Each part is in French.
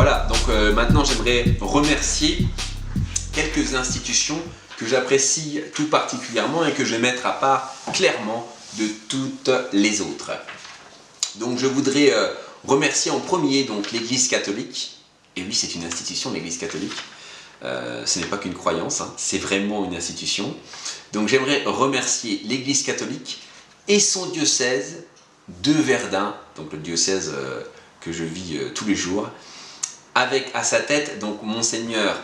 Voilà, donc maintenant j'aimerais remercier quelques institutions que j'apprécie tout particulièrement et que je vais mettre à part clairement de toutes les autres. Donc je voudrais remercier en premier donc l'Église catholique. Et oui, c'est une institution, l'Église catholique. Ce n'est pas qu'une croyance, hein, c'est vraiment une institution. Donc j'aimerais remercier l'Église catholique et son diocèse de Verdun, donc le diocèse que je vis tous les jours, avec à sa tête donc Monseigneur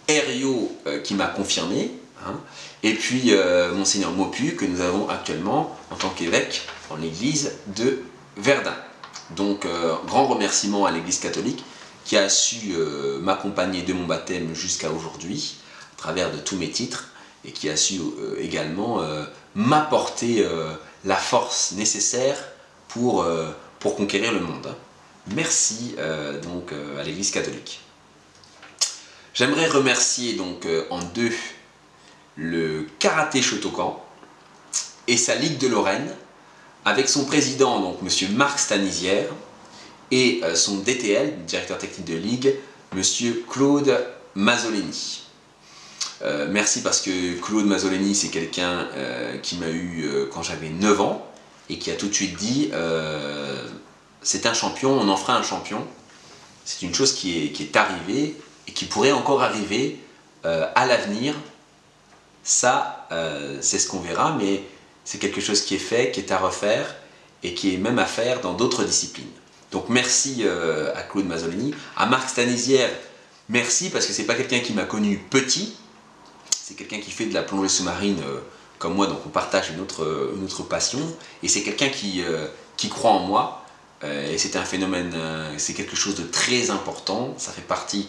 Herriot qui m'a confirmé, hein, et puis Monseigneur Maupu que nous avons actuellement en tant qu'évêque dans l'église de Verdun. Donc grand remerciement à l'église catholique qui a su m'accompagner de mon baptême jusqu'à aujourd'hui à travers de tous mes titres et qui a su également m'apporter la force nécessaire pour conquérir le monde. Merci donc à l'église catholique. J'aimerais remercier donc en deux le Karaté Shotokan et sa Ligue de Lorraine avec son président donc monsieur Marc Stanisière et son DTL, directeur technique de Ligue, monsieur Claude Mazzoleni. Merci parce que Claude Mazzoleni c'est quelqu'un qui m'a eu quand j'avais 9 ans et qui a tout de suite dit c'est un champion, on en fera un champion. C'est une chose qui est arrivée et qui pourrait encore arriver à l'avenir. Ça, c'est ce qu'on verra, mais c'est quelque chose qui est fait, qui est à refaire et qui est même à faire dans d'autres disciplines. Donc merci à Claude Mazzoleni. À Marc Stanisière, merci parce que c'est pas quelqu'un qui m'a connu petit, c'est quelqu'un qui fait de la plongée sous-marine comme moi, donc on partage une autre passion, et c'est quelqu'un qui croit en moi. Et c'est un phénomène, c'est quelque chose de très important, ça fait partie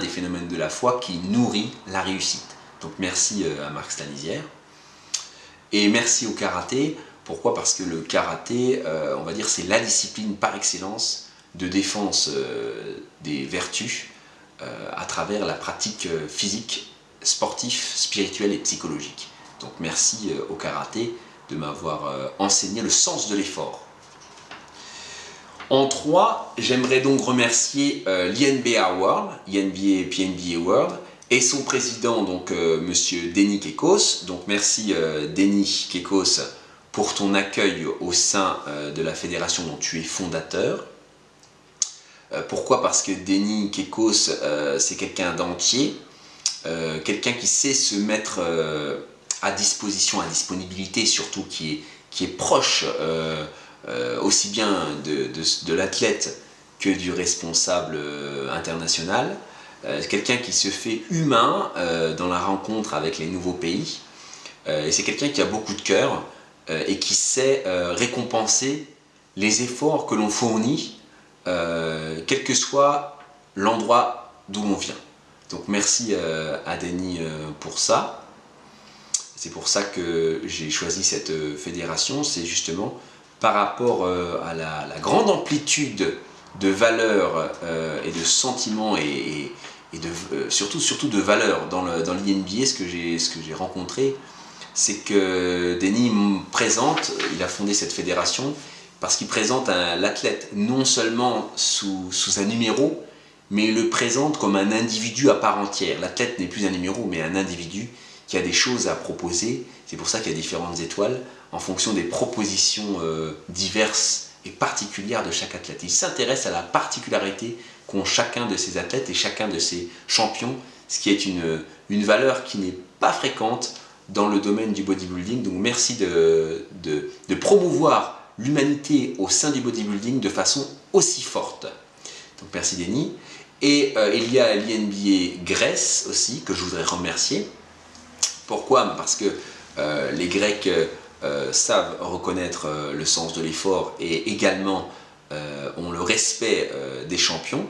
des phénomènes de la foi qui nourrit la réussite. Donc merci à Marc Stanisière. Et merci au karaté. Pourquoi? Parce que le karaté, on va dire, c'est la discipline par excellence de défense des vertus à travers la pratique physique, sportive, spirituelle et psychologique. Donc merci au karaté de m'avoir enseigné le sens de l'effort. En 3, j'aimerais donc remercier l'INBA World, INBA PNBA World, et son président, donc monsieur Denis Kekos. Donc merci Denis Kekos pour ton accueil au sein de la fédération dont tu es fondateur. Pourquoi? Parce que Denis Kekos, c'est quelqu'un d'entier, quelqu'un qui sait se mettre à disposition, à disponibilité, surtout qui est proche aussi bien de l'athlète que du responsable international. Quelqu'un qui se fait humain dans la rencontre avec les nouveaux pays. Et c'est quelqu'un qui a beaucoup de cœur et qui sait récompenser les efforts que l'on fournit, quel que soit l'endroit d'où on vient. Donc merci à Denis pour ça. C'est pour ça que j'ai choisi cette fédération, c'est justement par rapport à la grande amplitude de valeurs et de sentiments et surtout de valeurs dans l'INBA. Ce que j'ai rencontré, c'est que Denis me présente, il a fondé cette fédération parce qu'il présente l'athlète non seulement sous un numéro, mais il le présente comme un individu à part entière. L'athlète n'est plus un numéro, mais un individu qui a des choses à proposer. C'est pour ça qu'il y a différentes étoiles en fonction des propositions diverses et particulières de chaque athlète. Il s'intéresse à la particularité qu'ont chacun de ces athlètes et chacun de ces champions, ce qui est une valeur qui n'est pas fréquente dans le domaine du bodybuilding. Donc merci de promouvoir l'humanité au sein du bodybuilding de façon aussi forte. Donc merci Denis. Et il y a l'INBA Grèce aussi que je voudrais remercier. Pourquoi? Parce que les Grecs savent reconnaître le sens de l'effort et également ont le respect des champions.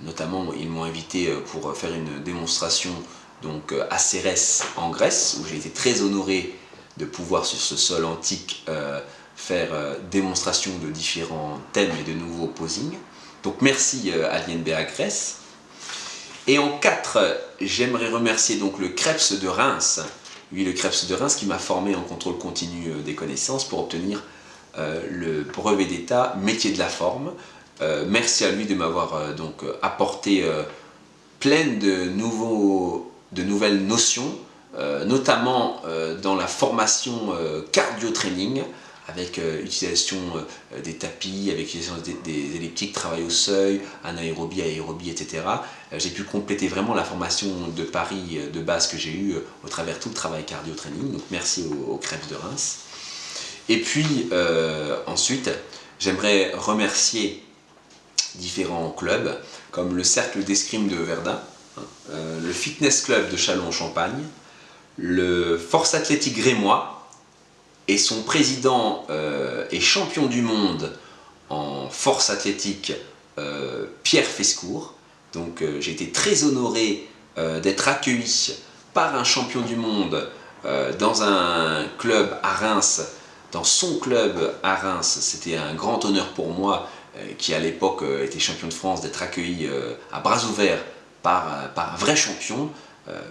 Notamment, ils m'ont invité pour faire une démonstration donc, à Cérès en Grèce, où j'ai été très honoré de pouvoir sur ce sol antique faire démonstration de différents thèmes et de nouveaux posings. Donc merci à l'INBA Grèce. Et en 4, j'aimerais remercier donc le CREPS de Reims. Oui, le CREPS de Reims qui m'a formé en contrôle continu des connaissances pour obtenir le brevet d'état métier de la forme. Merci à lui de m'avoir donc apporté plein de nouvelles notions, notamment dans la formation cardio-training, avec utilisation des tapis, avec utilisation des elliptiques, travail au seuil, anaérobie, aérobie, etc. J'ai pu compléter vraiment la formation de Paris de base que j'ai eue au travers tout le travail cardio-training. Donc merci au Krebs de Reims. Et puis ensuite, j'aimerais remercier différents clubs comme le Cercle d'Escrime de Verdun, le Fitness Club de Châlons-en-Champagne, le Force Athlétique Grémois et son président et champion du monde en force athlétique, Pierre Fescourt. Donc j'ai été très honoré d'être accueilli par un champion du monde dans un club à Reims, dans son club à Reims. C'était un grand honneur pour moi, qui à l'époque était champion de France, d'être accueilli à bras ouverts par un vrai champion,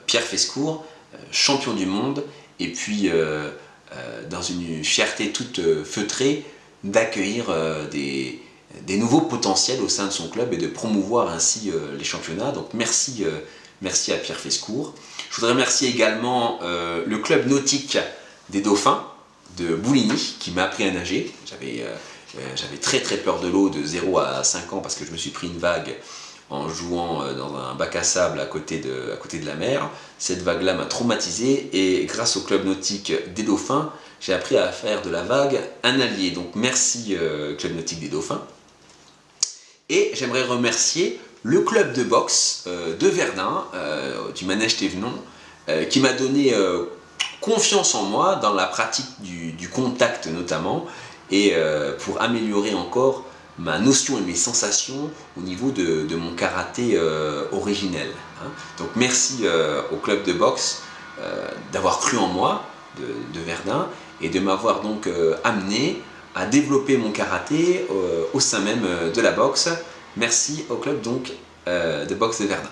Pierre Fescourt, champion du monde, et puis dans une fierté toute feutrée d'accueillir des nouveaux potentiels au sein de son club et de promouvoir ainsi les championnats. Donc merci à Pierre Fescourt. Je voudrais remercier également le club nautique des Dauphins de Bouligny qui m'a appris à nager. J'avais très peur de l'eau de 0 à 5 ans parce que je me suis pris une vague en jouant dans un bac à sable à côté de la mer. Cette vague-là m'a traumatisé et grâce au club nautique des Dauphins, j'ai appris à faire de la vague un allié. Donc merci club nautique des Dauphins. Et j'aimerais remercier le club de boxe de Verdun, du Manège Thévenon, qui m'a donné confiance en moi dans la pratique du contact notamment, et pour améliorer encore ma notion et mes sensations au niveau de mon karaté originel. Donc merci au club de boxe d'avoir cru en moi, de Verdun, et de m'avoir donc amené à développer mon karaté au sein même de la boxe. Merci au club donc de boxe de Verdun.